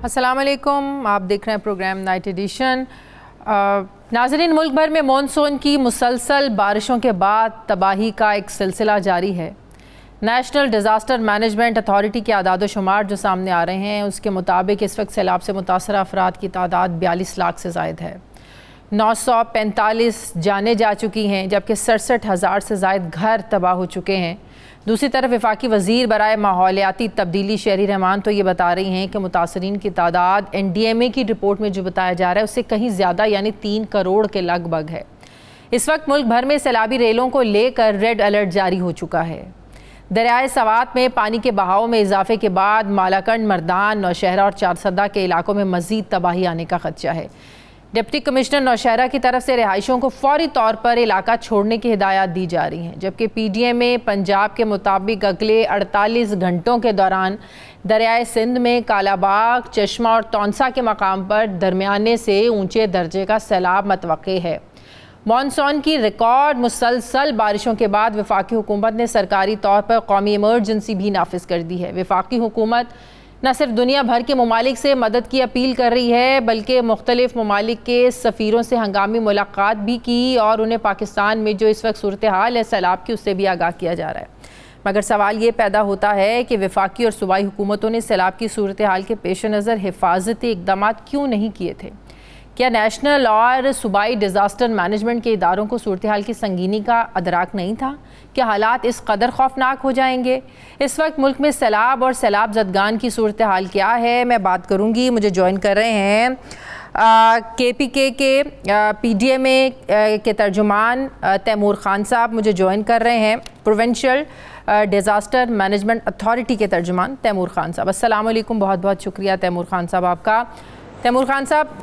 अस्सलाम वालेकुम, आप देख रहे हैं प्रोग्राम नाइट एडिशन। नाज़रीन, मुल्क भर में मॉनसून की मुसलसल बारिशों के बाद तबाही का एक सिलसिला जारी है। नेशनल डिज़ास्टर मैनेजमेंट अथॉरिटी के आदाद-ओ-शुमार जो सामने आ रहे हैं उसके मुताबिक इस वक्त सैलाब से मुतासरा अफराद की तादाद 42 लाख से ज़ायद है। 945 जानें जा चुकी हैं, जबकि 67,000 से ज़ायद घर तबाह हो चुके हैं। दूसरी तरफ वफाकी वज़ीर बराए माहौलियाती तब्दीली शहरी रहमान तो ये बता रही हैं कि मुतासरीन की तादाद NDMA की रिपोर्ट में जो बताया जा रहा है उससे कहीं ज़्यादा यानी 3 करोड़ के लगभग है। इस वक्त मुल्क भर में सैलाबी रेलों को लेकर रेड अलर्ट जारी हो चुका है। दरियाए सवात में पानी के बहाव में इजाफे के बाद मालाकंड, मर्दान, नौशहरा और चारसदा के इलाकों में मज़ीद तबाही आने का खदशा है। डिप्टी कमिश्नर नौशहरा की तरफ से रिहायशियों को फौरी तौर पर इलाका छोड़ने की हिदायत दी जा रही हैं, जबकि PDMA पंजाब के मुताबिक अगले 48 घंटों के दौरान दरियाए सिंध में कालाबाग, चश्मा और तौंसा के मकाम पर दरमियाने से ऊंचे दर्जे का सैलाब मतवक्के है। मॉनसून की रिकॉर्ड मुसलसल बारिशों के बाद वफाकी हुकूमत ने सरकारी तौर पर कौमी इमरजेंसी भी नाफिज कर दी है। वफाकी हुकूमत न सिर्फ दुनिया भर के ममालिक से मदद की अपील कर रही है, बल्कि मुख्तलिफ ममालिक के सफ़ीरों से हंगामी मुलाकात भी की और उन्हें पाकिस्तान में जो इस वक्त सूरत हाल है सैलाब की उससे भी आगाह किया जा रहा है। मगर सवाल ये पैदा होता है कि वफाकी और सूबाई हुकूमतों ने सैलाब की सूरत हाल के पेश नज़र हिफाजती इक़दाम क्यों नहीं किए थे? क्या नेशनल और सूबाई डिज़ास्टर मैनेजमेंट के इदारों को सूरत हाल की संगीनी का अदराक नहीं था? क्या हालात इस कदर खौफनाक हो जाएंगे? इस वक्त मुल्क में सैलाब और सैलाब ज़दगान की सूरत हाल क्या है, मैं बात करूँगी। मुझे ज्वाइन कर रहे हैं KPK के PDMA के तर्जुमान तैमूर खान साहब, मुझे ज्वाइन कर रहे हैं प्रोविंशियल डिज़ास्टर मैनेजमेंट अथॉरिटी के तर्जुमान तैमूर खान साहब। अस्सलाम वालेकुम, बहुत बहुत शुक्रिया तैमूर खान साहब आपका। तैमूर खान साहब,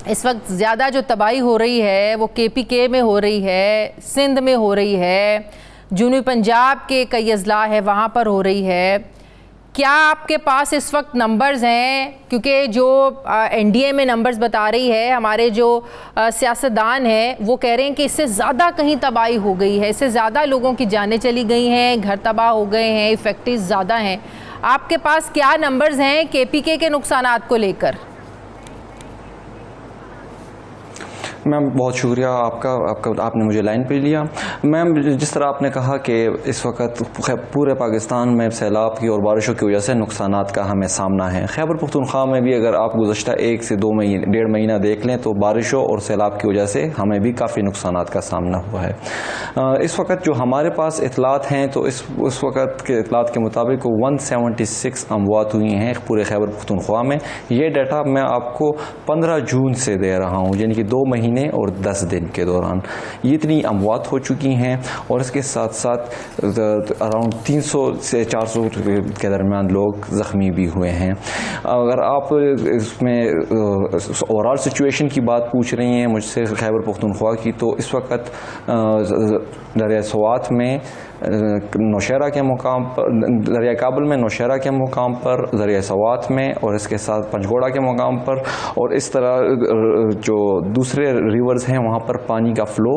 इस वक्त ज़्यादा जो तबाही हो रही है वो KPK में हो रही है, सिंध में हो रही है, जुनूबी पंजाब के कई अजला है वहाँ पर हो रही है। क्या आपके पास इस वक्त नंबर्स हैं? क्योंकि जो NDMA नंबर्स बता रही है, हमारे जो सियासतदान हैं वो कह रहे हैं कि इससे ज़्यादा कहीं तबाही हो गई है, इससे ज़्यादा लोगों की जानें चली गई हैं, घर तबाह हो गए हैं, इफेक्टिव ज़्यादा हैं। आपके पास क्या नंबर्स हैं KPK के नुकसानात को लेकर? मैम बहुत शुक्रिया आपका आपने मुझे लाइन पे लिया। मैम जिस तरह आपने कहा कि इस वक्त पूरे पाकिस्तान में सैलाब की और बारिशों की वजह से नुकसानात का हमें सामना है। खैबर पख्तूनख्वा में भी अगर आप गुज़श्ता 1 से 2 महीने 1.5 महीना देख लें तो बारिशों और सैलाब की वजह से हमें भी काफ़ी नुकसानात का सामना हुआ है। इस वक्त जो हमारे पास इतलात हैं तो इस वक्त के इतलात के मुताबिक 176 अमवात हुई हैं पूरे खैबर पख्तूनख्वा में। ये डाटा मैं आपको 15 जून से दे रहा हूँ, यानी कि 2 महीने और 10 दिन के दौरान ये इतनी अमवात हो चुकी हैं और इसके साथ साथ अराउंड 300 से 400 के दरमियान लोग ज़ख्मी भी हुए हैं। अगर आप इसमें ओवरऑल सिचुएशन की बात पूछ रही हैं मुझसे खैबर पख्तूनख्वा की, तो इस वक्त दरिया सवात में नौशहरा के मुकाम पर, दरिया काबुल में नौशहरा के मुकाम पर, दरिया सवात में और इसके साथ पंचगोड़ा के मुकाम पर और इस तरह जो दूसरे रिवर्स हैं वहाँ पर पानी का फ़्लो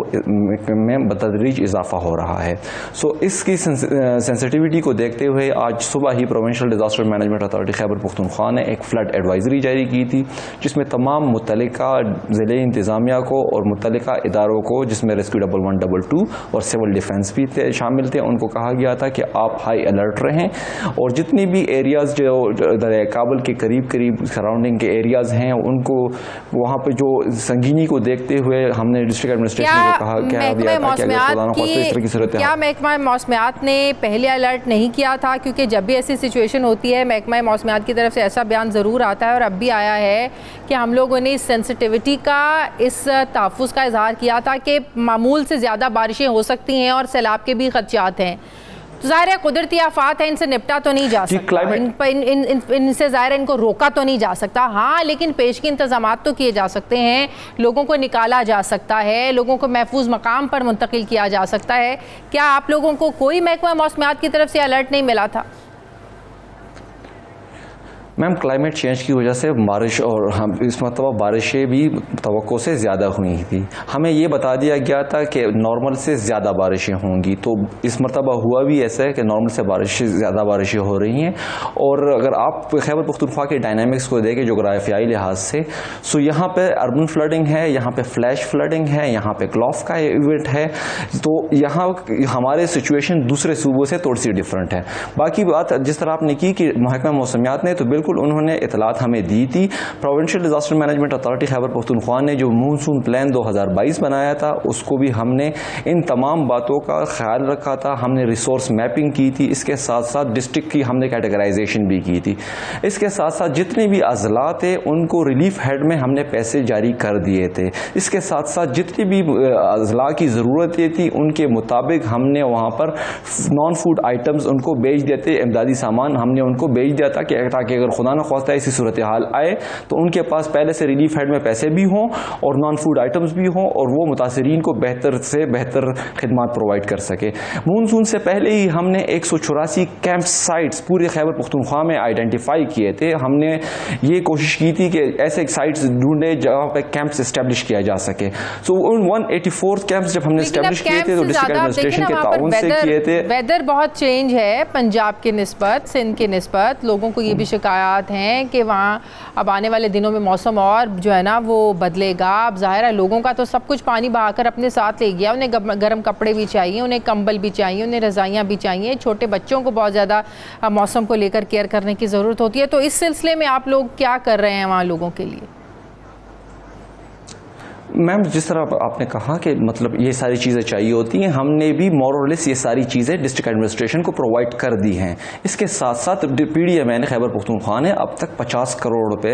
में बतदरीज इजाफा हो रहा है। सो इसकी सेंसिटिविटी को देखते हुए आज सुबह ही provincial disaster management authority Khyber Pakhtunkhwa ने एक फ़्लड एडवाइज़री जारी की थी, जिसमें तमाम मुतल्लिका ज़िले इंतज़ामिया को और मुतल्लिका इदारों को, जिसमें रेस्क्यू 112 और सिविल डिफेंस भी शामिल थे, उनको कहा गया था कि आप हाई अलर्ट रहें और जितनी भी एरियाज़ जो दरिया काबुल के करीब सराउंडिंग के एरियाज़ हैं उनको वहाँ पर जो संगीनी को देखते हुए हमने डिस्ट्रिक्ट एडमिनिस्ट्रेशन को कहा क्या महकमा मौसमियात ने पहले अलर्ट नहीं किया था? क्योंकि जब भी ऐसी सिचुएशन होती है महकमा मौसमियात की तरफ से ऐसा बयान ज़रूर आता है और अब भी आया है कि हम लोगों ने इस सेंसिटिविटी का, इस तहफ़्फ़ुज़ का इजहार किया था कि मामूल से ज़्यादा बारिशें हो सकती हैं और सैलाब के भी खदशात हैं। तो ज़ाहिर है कुदरती आफात है, इनसे निपटा तो नहीं जा सकता, इनसे ज़ाहिर है इनको रोका तो नहीं जा सकता। हाँ, लेकिन पेशगी इंतजाम तो किए जा सकते हैं, लोगों को निकाला जा सकता है, लोगों को महफूज मकाम पर मुंतकिल किया जा सकता है। क्या आप लोगों को कोई महकमा मौसमियात की तरफ से अलर्ट नहीं मिला था? मैम क्लाइमेट चेंज की वजह से बारिश और हम इस मरतबा बारिशें भी तवक्को से ज़्यादा हुई थी। हमें ये बता दिया गया था कि नॉर्मल से ज़्यादा बारिशें होंगी, तो इस मरतबा हुआ भी ऐसा है कि नॉर्मल से ज़्यादा बारिशें हो रही हैं। और अगर आप खैबर पख्तूनख्वा के डायनामिक्स को देखें जोग्राफियाई लिहाज से, सो यहाँ पे अर्बन फ्लडिंग है, यहाँ पे फ्लैश फ्लडिंग है, यहाँ पे क्लॉफ का इवेंट है, तो यहाँ हमारे सिचुएशन दूसरे सूबों से थोड़ी सी डिफरेंट है। बाकी बात जिस तरह आपने की कि महकमा मौसमियात ने, तो बिल्कुल उन्होंने इतलात हमें दी थी। Provincial disaster management authority Khyber Pakhtunkhwa ने जो मानसून प्लान 2022 बनाया था, उसको भी हमने इन तमाम बातों का ख्याल रखा था। हमने रिसोर्स मैपिंग की थी, इसके साथ साथ डिस्ट्रिक्ट की हमने कैटेगराइजेशन भी की थी। इसके साथ साथ जितने भी अजला थे उनको रिलीफ हेड में हमने पैसे जारी कर दिए थे। इसके साथ साथ जितनी भी अजला की ज़रूरतें थी उनके मुताबिक हमने वहाँ पर नॉन फूड आइटम्स उनको बेच देते, इमदादी सामान हमने उनको बेच दिया था कि ताकि अगर खुदा न ख्वास्ता ऐसी सूरत हाल आए तो उनके पास पहले से रिलीफ हेड में पैसे भी हों और नॉन फूड आइटम्स भी हों और वो मुतासरीन को बेहतर से बेहतर खिदमात प्रोवाइड कर सके। मानसून से पहले ही हमने 184 कैंप साइट्स पूरे खैबर पख्तूनख्वा में आइडेंटिफाई किए थे। हमने ये कोशिश की थी कि ऐसे साइट्स ढूंढे जहाँ पे कैंप्स इस्टेब्लिश किया जा सके। सो उन 184 कैंप्स जब हमने इस्टेब्लिश किए थे तो डिस्ट्रिक्ट एडमिनिस्ट्रेशन के ताउन से किए थे। वेदर बहुत चेंज है पंजाब के निस्बत, सिंध के निस्बत। लोगों को ये भी शिकायत हैं कि वहाँ अब आने वाले दिनों में मौसम और जो है ना वो बदलेगा। अब जाहिर है लोगों का तो सब कुछ पानी बहाकर अपने साथ ले गया। उन्हें गर्म कपड़े भी चाहिए, उन्हें कंबल भी चाहिए, उन्हें रज़ाइयाँ भी चाहिए। छोटे बच्चों को बहुत ज़्यादा मौसम को लेकर केयर करने की ज़रूरत होती है। तो इस सिलसिले में आप लोग क्या कर रहे हैं वहाँ लोगों के लिए? मैम जिस तरह आपने कहा कि मतलब ये सारी चीज़ें चाहिए होती हैं, हमने भी मोरलेस ये सारी चीज़ें डिस्ट्रिक्ट एडमिनिस्ट्रेशन को प्रोवाइड कर दी हैं। इसके साथ साथ PDMA खैबर पख्तूनख्वा ने अब तक 50 करोड़ रुपए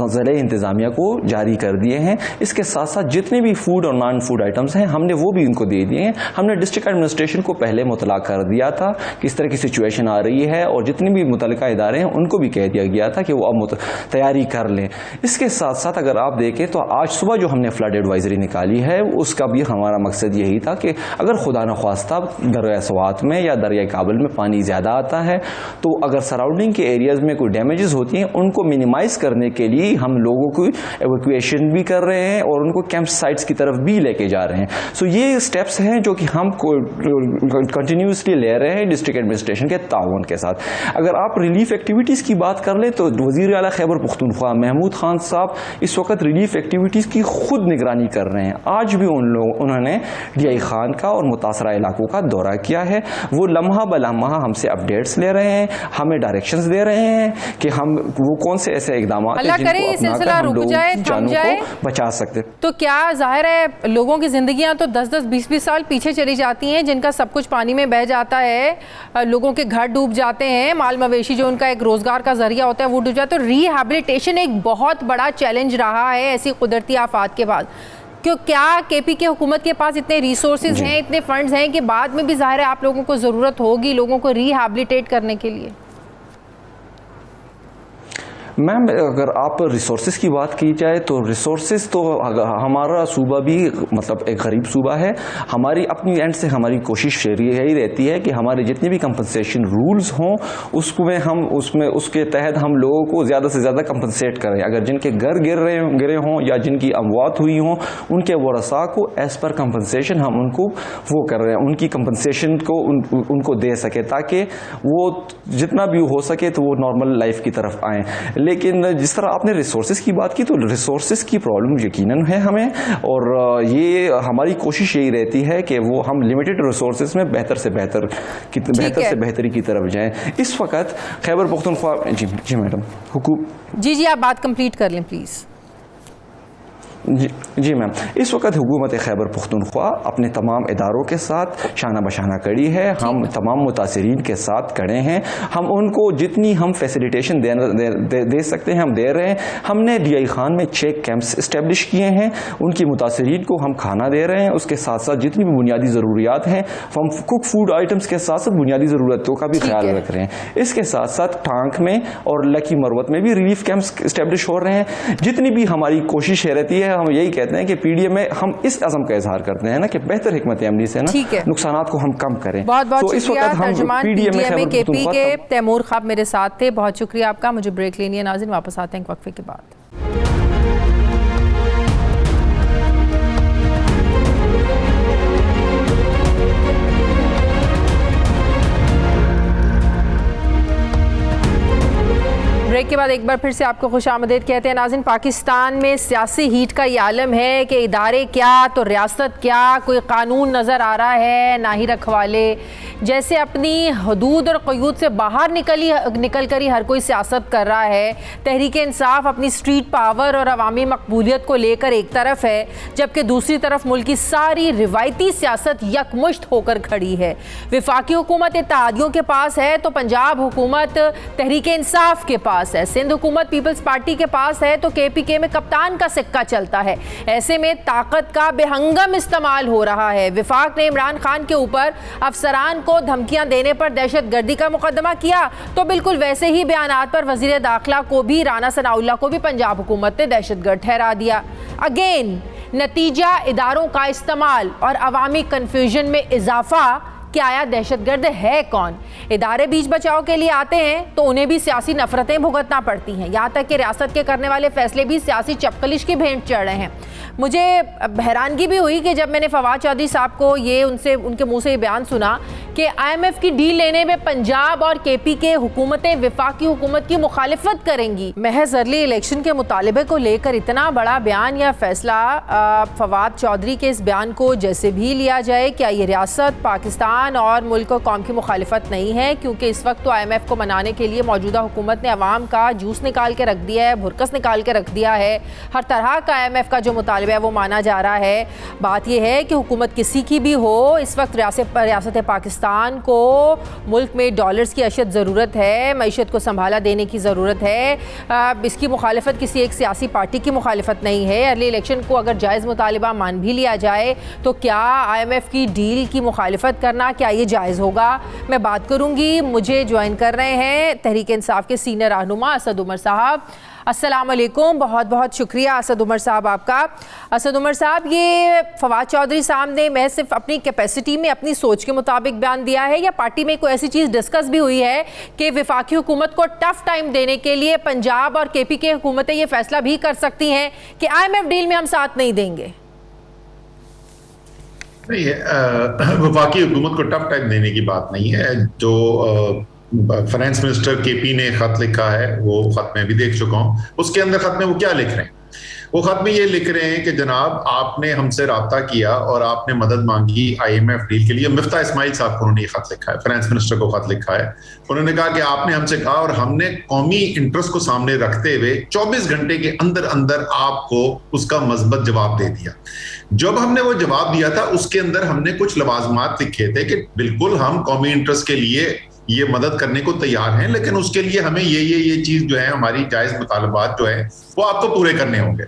ज़िले इंतज़ामिया को जारी कर दिए हैं। इसके साथ साथ जितने भी फूड और नॉन फूड आइटम्स हैं हमने वो भी उनको दे दिए हैं। हमने डिस्ट्रिक्ट एडमिनिस्ट्रेशन को पहले मुतला कर दिया था कि इस तरह की सिचुएशन आ रही है और जितने भी मुतल्लिका इदारे हैं उनको भी कह दिया गया था कि वो अब तैयारी कर लें। इसके साथ साथ अगर आप देखें तो आज सुबह जो हमने फ्लड एडवाइजरी निकाली है उसका भी हमारा मकसद यही था कि अगर खुदा न ख्वास्ता दरिया स्वात में या दरिया काबुल में पानी ज़्यादा आता है तो अगर सराउंडिंग के एरियाज़ में कोई डैमेजेस होती हैं उनको मिनिमाइज़ करने के लिए हम लोगों को एवैक्यूएशन भी कर रहे हैं और उनको कैंप साइट्स की तरफ भी लेके जा रहे हैं। सो ये स्टेप्स हैं जो कि हम कंटिन्यूसली ले रहे हैं डिस्ट्रिक्ट एडमिनिस्ट्रेशन के ताउन के साथ। अगर आप रिलीफ एक्टिविटीज़ की बात कर लें तो वज़ीर आला खैबर पख्तूनख्वा महमूद खान साहब इस वक्त रिलीफ एक्टिविटीज़ की खुद निगरानी कर रहे हैं। आज भी उन्होंने DI खान का और मुतासरा इलाकों का दौरा किया है। वो लम्हा ब लम्हा हमसे अपडेट्स ले रहे हैं, हमें डायरेक्शंस दे रहे हैं कि हम वो कौन से ऐसे इकदाम बचा सकते। तो क्या जाहिर है लोगों की जिंदगियां तो 10-10, 20-20 साल पीछे चली जाती हैं, जिनका सब कुछ पानी में बह जाता है, लोगों के घर डूब जाते हैं, माल मवेशी जो उनका एक रोजगार का जरिया होता है वो डूब जाता है। तो रिहैबिलिटेशन एक बहुत बड़ा चैलेंज रहा है ऐसी कुदरती आफात के बाद। क्यों क्या KP की हुकूमत के पास इतने रिसोर्सेज हैं, इतने फंड्स हैं कि बाद में भी जाहिर है आप लोगों को ज़रूरत होगी लोगों को रिहैबिलिटेट करने के लिए? मैम अगर आप रिसोर्सेज की बात की जाए तो रिसोर्सेज तो हमारा सूबा भी मतलब एक गरीब सूबा है। हमारी अपनी एंड से हमारी कोशिश यही रहती है कि हमारे जितने भी कंपनसेशन रूल्स हों उसके तहत हम लोगों को ज़्यादा से ज़्यादा कंपनसेट करें। अगर जिनके घर गिरे हों या जिनकी अमवात हुई हों उनके वरसा को एज़ पर कंपनसेशन हम उनको वो कर रहे हैं, उनकी कंपनसेशन को उनको दे सके ताकि वो जितना भी हो सके तो वो नॉर्मल लाइफ की तरफ आएँ। लेकिन जिस तरह आपने रिसोर्सेज की बात की तो रिसोर्सेज की प्रॉब्लम यकीनन है हमें, और ये हमारी कोशिश यही रहती है कि वो हम लिमिटेड रिसोर्सेज में बेहतर से बेहतरी की तरफ जाएं। इस वक्त खैबर पख्तूनख्वा जी मैडम जी आप बात कंप्लीट कर लें प्लीज़। जी मैम, इस वक्त हुकूमत खैबर पख्तूनख्वा अपने तमाम इदारों के साथ शाना बशाना खड़ी है। हम तमाम मुतासरीन के साथ खड़े हैं। हम उनको जितनी हम फैसिलिटेशन दे सकते हैं हम दे रहे हैं। हमने DI खान में 6 कैंप्स इस्टेब्लिश किए हैं, उनकी मुतासरीन को हम खाना दे रहे हैं। उसके साथ साथ जितनी भी बुनियादी ज़रूरियात हैं हम कुक फूड आइटम्स के साथ साथ बुनियादी ज़रूरतों का भी ख्याल रख रहे हैं। इसके साथ साथ टांक में और लकी मरवत में भी रिलीफ कैंप्स इस्टेब्लिश हो रहे हैं। जितनी भी हमारी कोशिश रहती है हम यही कहते हैं कि पीडीए में हम इस अज़म का इजहार करते हैं ना कि बेहतर हिकमत अमली से ना नुकसानात को हम कम करें। बहुत बहुत शुक्रिया। तर्जुमान पीडीए में केपी के तैमूर ख्वाब मेरे साथ थे, बहुत शुक्रिया आपका। मुझे ब्रेक लेनी है नाज़रीन, वापस आते हैं एक वक्फे के बाद। ब्रेक के बाद एक बार फिर से आपको खुशामदीद कहते हैं नाज़रीन। पाकिस्तान में सियासी हीट का ये आलम है कि इदारे क्या तो रियासत क्या, कोई कानून नज़र आ रहा है ना ही रखवाले। जैसे अपनी हदूद और क़यूद से बाहर निकल कर ही हर कोई सियासत कर रहा है। तहरीक इंसाफ अपनी स्ट्रीट पावर और अवामी मकबूलियत को लेकर एक तरफ है, जबकि दूसरी तरफ मुल्क की सारी रिवायती सियासत यकमुश्त होकर खड़ी है। वफाकी हुकूमत इत्तेहादियों के पास है तो पंजाब हुकूमत तहरीक इंसाफ के पास है, सिंध हुकूमत पीपल्स पार्टी के पास है तो केपीके में कप्तान का सिक्का चलता है। ऐसे में ताकत का बेहंगम इस्तेमाल हो रहा है। वफाक ने इमरान खान के ऊपर अफसरान को धमकियां देने पर दहशतगर्दी का मुकदमा किया तो बिल्कुल वैसे ही बयानात पर वजीर दाखिला को भी, राना सनाउल्लाह को भी पंजाब हुकूमत ने दहशतगर्द ठहरा दिया। अगेन नतीजा इदारों का इस्तेमाल और अवामी कन्फ्यूजन में इजाफा कि आया दहशतगर्द है कौन। इदारे बीच बचाव के लिए आते हैं तो उन्हें भी सियासी नफरतें भुगतना पड़ती हैं, यहाँ तक कि रियासत के करने वाले फैसले भी सियासी चपकलिश की भेंट चढ़ रहे हैं। मुझे हैरानगी भी हुई कि जब मैंने फवाद चौधरी साहब को उनके मुंह से ये बयान सुना कि IMF की डील लेने में पंजाब और केपी के हुकूमतें वफाकी हुकूमत की मुखालिफत करेंगी। महज अर्ली इलेक्शन के मुतालिबे को लेकर इतना बड़ा बयान या फैसला, फवाद चौधरी के इस बयान को जैसे भी लिया जाए, क्या ये रियासत पाकिस्तान और मुल्क और कौम की मुखालिफत नहीं है? क्योंकि इस वक्त तो IMF को मनाने के लिए मौजूदा हुकूमत ने अवाम का जूस निकाल के रख दिया है, भुरकस निकाल के रख दिया है। हर तरह का IMF का जो मुतालिबा है वो माना जा रहा है। बात यह है कि हुकूमत किसी की भी हो, इस वक्त रियासत पाकिस्तान को मुल्क में डॉलर्स की अशद ज़रूरत है, मईशत को संभाला देने की ज़रूरत है। इसकी मुखालिफत किसी एक सियासी पार्टी की मुखालिफत नहीं है। अर्ली इलेक्शन को अगर जायज़ मुतालिबा मान भी लिया जाए तो क्या IMF की डील की मुखालिफत करना क्या ये जायज़ होगा? मैं बात करूँगी। मुझे ज्वाइन कर रहे हैं तहरीक इंसाफ के सीनियर रहनुमा असद उमर साहब। अस्सलाम वालेकुम, बहुत बहुत शुक्रिया असद उमर साहब आपका। असद उमर साहब, ये फवाद चौधरी साहब ने मैं सिर्फ अपनी कैपेसिटी में अपनी सोच के मुताबिक बयान दिया है या पार्टी में कोई ऐसी चीज़ डिस्कस भी हुई है कि वफाकी हुकूमत को टफ टाइम देने के लिए पंजाब और केपी के हुकूमतें ये फैसला भी कर सकती हैं कि IMF डील में हम साथ नहीं देंगे? नहीं, वफाकी हुकूमत को टफ टाइम देने की बात नहीं है। जो फाइनेंस मिनिस्टर केपी ने खत लिखा है, वो खत मैं भी देख चुका हूँ। उसके अंदर खत में वो क्या लिख रहे हैं? वो खत में ये लिख रहे हैं कि जनाब आपने हमसे राब्ता किया और आपने मदद मांगी IMF डील के लिए। मिफ्ता इस्माइल साहब को उन्होंने खत लिखा है, फाइनेंस मिनिस्टर को खत लिखा है। उन्होंने कहा कि आपने हमसे कहा और हमने कौमी इंटरेस्ट को सामने रखते हुए 24 घंटे के अंदर अंदर आपको उसका मज़बूत जवाब दे दिया। जब हमने वो जवाब दिया था उसके अंदर हमने कुछ लवाजमात लिखे थे कि बिल्कुल हम कौमी इंटरेस्ट के लिए ये मदद करने को तैयार हैं, लेकिन उसके लिए हमें ये चीज जो है, हमारी जायज मुतालबात जो है वो आपको पूरे करने होंगे।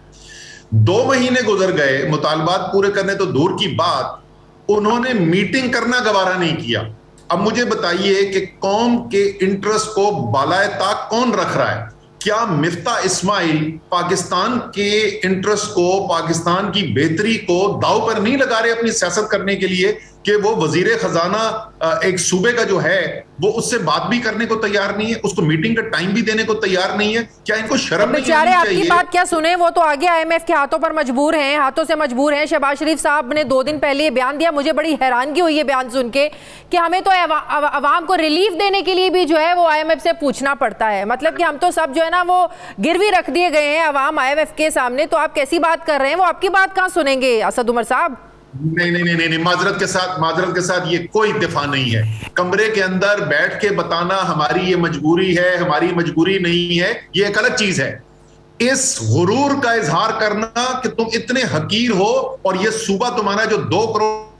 2 महीने गुजर गए, मुतालबात पूरे करने तो दूर की बात, उन्होंने मीटिंग करना गवारा नहीं किया। अब मुझे बताइए कि कौम के इंटरेस्ट को बालाए ताक कौन रख रहा है? क्या मिफ्ता इस्माइल पाकिस्तान के इंटरेस्ट को, पाकिस्तान की बेहतरी को दाव पर नहीं लगा रहे अपनी सियासत करने के लिए कि वो वजीर खजाना एक सूबे का जो है वो उससे बात भी करने को तैयार नहीं है, उसको मीटिंग का टाइम भी देने को तैयार नहीं है? क्या इनको शर्म नहीं आनी चाहिए? आपकी बात क्या सुने, वो तो आगे IMF के हाथों पर मजबूर हैं, हाथों से मजबूर हैं। शहबाज शरीफ साहब ने 2 दिन पहले ये बयान दिया। मुझे बड़ी हैरानगी हुई ये बयान सुन के कि हमें तो अवाम को रिलीफ देने के लिए भी जो है वो IMF से पूछना पड़ता है। मतलब कि हम तो सब जो है ना वो गिरवी रख दिए गए हैं अवाम IMF के सामने। तो आप कैसी बात कर रहे हैं? वो आपकी बात कहाँ सुनेंगे असद उमर साहब? नहीं, माजरत के साथ ये कोई दिफा नहीं है। कमरे के अंदर बैठ के बताना हमारी ये मजबूरी है, हमारी मजबूरी नहीं है, ये एक अलग चीज है। इस गुरूर का इजहार करना कि तुम इतने हकीर हो और ये सूबा तुम्हारा जो 2 करोड़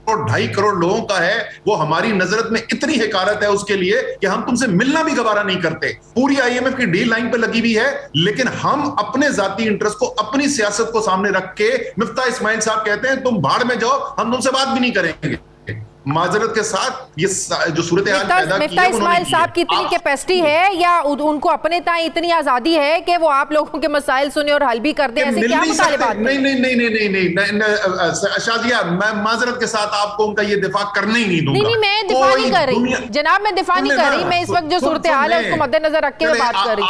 2.5 करोड़ लोगों का है वो हमारी नजरत में इतनी हकारत है उसके लिए कि हम तुमसे मिलना भी गवारा नहीं करते। पूरी IMF की डील लाइन पे लगी हुई है, लेकिन हम अपने जाती इंटरेस्ट को, अपनी सियासत को सामने रख के, मिफ्ता इस्माइल साहब कहते हैं तुम भाड़ में जाओ, हम तुमसे बात भी नहीं करेंगे। माजरत के साथ ये जो सूरत हाल पैदा की मिफ्ता है इस्माइल साहब की इतनी कैपेसिटी है या उनको अपने ताई इतनी आजादी है कि वो आप लोगों के मसाइल सुने और हल भी कर दें? ऐसे क्या मुतालिबात? नहीं शादिया, मैं माजरत के साथ आपको उनका ये दिफा करने ही नहीं दूंगा। नहीं, मैं दिफा नहीं कर रही जनाब, मैं दिफा नहीं कर रही, मैं इस वक्त जो सूरत हाल है उसको मद्देनजर रख के बात कर रही।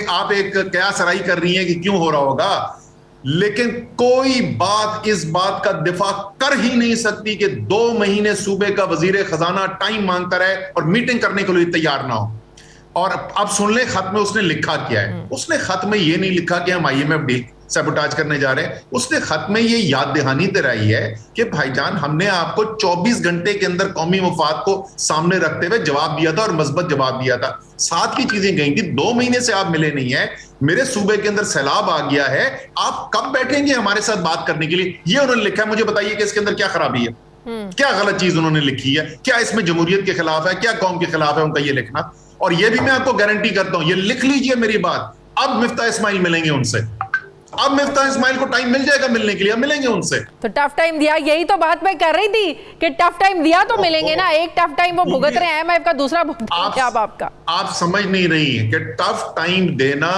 आप एक कयास राई कर रही हैं कि क्यों हो रहा होगा, लेकिन कोई बात इस बात का दिफा कर ही नहीं सकती कि 2 महीने सूबे का वजीर खजाना टाइम मांगता रहे और मीटिंग करने के लिए तैयार ना हो। और अब सुन ले खत में उसने लिखा क्या है। उसने खत में ये नहीं लिखा कि हम IMF डील सैबोटाज करने जा रहे हैं। उसने खत में ये याद दहानी दिलाई है कि भाईजान, हमने आपको 24 घंटे के अंदर कौमी मफाद को सामने रखते हुए जवाब दिया था और मस्बत जवाब दिया था। साथ की चीजें गई थी, 2 महीने से आप मिले नहीं है, मेरे सूबे के अंदर सैलाब आ गया है, आप कब बैठेंगे हमारे साथ बात करने के लिए? ये उन्होंने लिखा है। मुझे बताइए कि इसके अंदर क्या खराबी है, क्या गलत चीज उन्होंने लिखी है, क्या इसमें जमहूरियत के खिलाफ है, क्या कौम के खिलाफ है उनका ये लिखना? और ये भी मैं आपको गारंटी करता हूं, ये लिख लीजिए मेरी बात, अब मिफ्ता इस्माइल मिलेंगे उनसे, अब मिफ्ता इस्माइल को टाइम मिल जाएगा मिलने के लिए, अब मिलेंगे उनसे। तो टफ टाइम दिया, यही तो बात मैं कर रही थी कि टफ टाइम दिया तो मिलेंगे ना। एक टफ टाइम वो भुगत रहे हैं IMF का, दूसरा भुगत आपका। आप समझ नहीं रही है कि टफ टाइम देना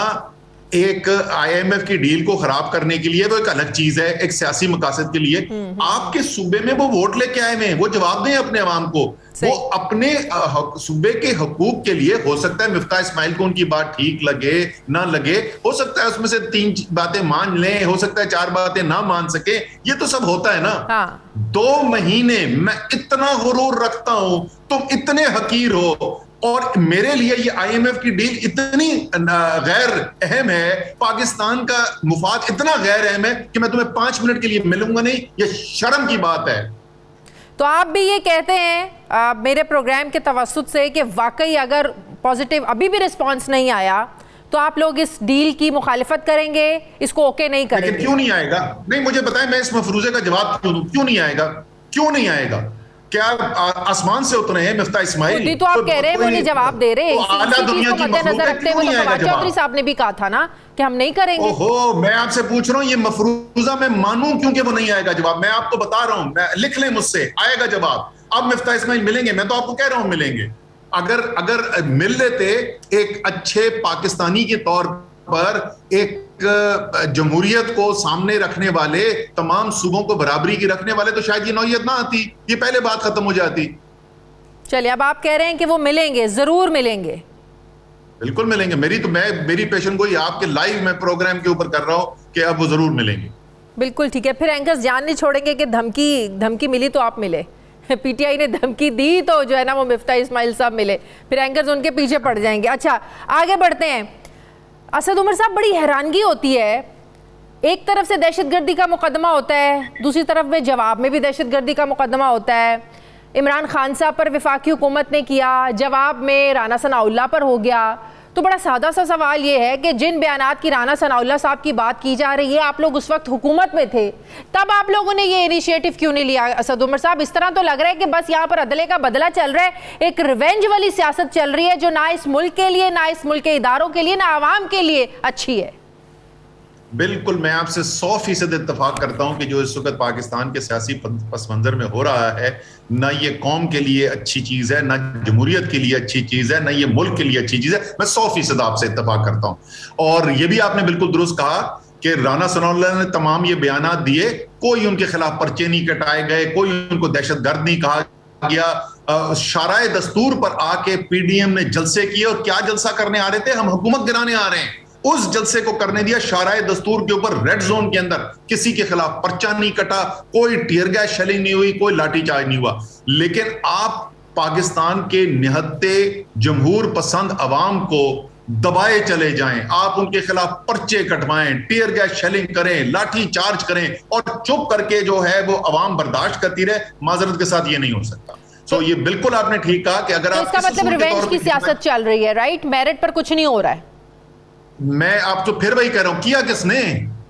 एक IMF की डील को खराब करने के लिए वो एक अलग चीज है, एक सियासी मकासद के लिए। आपके सूबे में वो वोट लेके आए हुए हैं, वो जवाब दें अपने अवाम को, वो अपने सूबे के हकूक के लिए। हो सकता है मिफ्ता इस्माइल को उनकी बात ठीक लगे ना लगे, हो सकता है उसमें से 3 बातें मान लें, हो सकता है 4 बातें ना मान सके, ये तो सब होता है ना। हाँ। 2 महीने मैं इतना गुरूर रखता हूं, तुम इतने हकीर हो, और मेरे लिए ये IMF की डील इतनी गैर अहम है, पाकिस्तान का मुफाद इतना गैर अहम है कि मैं तुम्हें 5 मिनट के लिए मिलूंगा नहीं, ये शर्म की बात है। तो आप भी ये कहते हैं मेरे प्रोग्राम के तवस्सुत से कि वाकई अगर पॉजिटिव अभी भी रिस्पांस नहीं आया तो आप लोग इस डील की मुखालिफत करेंगे, इसको ओके नहीं करेंगे? लेकिन क्यों नहीं आएगा? नहीं, मुझे बताएं, मैं इस मफरूजे का जवाब क्यों दूं? क्यों नहीं आएगा? क्यों नहीं आएगा? क्या आसमान से उतरे हैं मिफ्ता इस्माइल? तो आप कह रहे हैं वो नहीं जवाब दे रहे, आला दुनिया की मद्देनजर रखते हुए तो फवाद चौधरी साहब ने भी कहा था ना कि हम नहीं करेंगे। ओहो, मैं आपसे पूछ रहा हूं ये मफरूजा मैं मानूं क्योंकि वो नहीं आएगा जवाब? मैं आपको बता रहा हूं, लिख लें मुझसे, आएगा जवाब। अब मिफ्ता इस्माइल मिलेंगे, मैं तो आपको कह रहा हूं मिलेंगे। अगर मिल लेते एक अच्छे पाकिस्तानी के तौर पर, एक जमहूरियत को सामने रखने वाले, तमाम सूबों को बराबरी की रखने वाले, तो शायद ये नौयत ना आती, ये पहले बात खत्म हो जाती। चलिए, अब आप कह रहे हैं कि वो मिलेंगे, जरूर मिलेंगे। बिल्कुल मिलेंगे। मेरी पेशन गोई आपके लाइव मैं प्रोग्राम के ऊपर कर रहा हूं कि अब वो जरूर मिलेंगे। बिल्कुल ठीक है। फिर एंकर्स जान नहीं छोड़ेंगे कि धमकी मिली तो आप मिले, PTI ने धमकी दी तो जो है ना वो मिफ्ता इस्माइल साहब मिले, फिर एंकर्स उनके पीछे पड़ जाएंगे। अच्छा, आगे बढ़ते हैं। असद उमर साहब, बड़ी हैरानगी होती है, एक तरफ से दहशतगर्दी का मुकदमा होता है, दूसरी तरफ में जवाब में भी दहशतगर्दी का मुकदमा होता है। इमरान खान साहब पर वफाकी हुकूमत ने किया, जवाब में राना सनाउल्लाह पर हो गया। तो बड़ा सादा सा सवाल ये है कि जिन बयानात की राना सनाउल्लाह साहब की बात की जा रही है, आप लोग उस वक्त हुकूमत में थे, तब आप लोगों ने ये इनिशिएटिव क्यों नहीं लिया? असद उमर साहब, इस तरह तो लग रहा है कि बस यहाँ पर अदले का बदला चल रहा है, एक रिवेंज वाली सियासत चल रही है जो ना इस मुल्क के लिए, ना इस मुल्क के इदारों के लिए, ना आवाम के लिए अच्छी है। बिल्कुल, मैं आपसे 100% इत्तेफाक करता हूं कि जो इस वक्त पाकिस्तान के सियासी पस मंजर में हो रहा है, ना ये कौम के लिए अच्छी चीज है, ना जमहूरियत के लिए अच्छी चीज है, ना ये मुल्क के लिए अच्छी चीज है। मैं 100% आपसे इत्तेफाक करता हूं। और ये भी आपने बिल्कुल दुरुस्त कहा कि राना सनाउल्लाह ने तमाम ये बयानात दिए, कोई उनके खिलाफ पर्चे नहीं कटाए गए, कोई उनको दहशतगर्द नहीं कहा गया। शाराए दस्तूर पर आके PDM ने जलसे किए, और क्या जलसा करने आ रहे थे? हम हुकूमत गिराने आ रहे हैं। उस जलसे को करने दिया शाराए दस्तूर के ऊपर, रेड जोन के अंदर किसी के खिलाफ पर्चा नहीं कटा, कोई टीयर गैस शेलिंग नहीं हुई, कोई लाठीचार्ज नहीं हुआ। लेकिन आप पाकिस्तान के निहत्ते जमहूर पसंद अवाम को दबाए चले जाएं, आप उनके खिलाफ पर्चे कटवाएं, टीयर गैस शेलिंग करें, लाठी चार्ज करें, और चुप करके जो है वो अवाम बर्दाश्त करती रहे। माजरत के साथ ये नहीं हो सकता। तो ये बिल्कुल आपने ठीक कहा कि अगर आप, इसका मतलब रिवेंज की सियासत चल रही है, राइट? मेरिट पर कुछ नहीं हो रहा है। मैं आप तो फिर वही कह रहा हूं, किया किसने?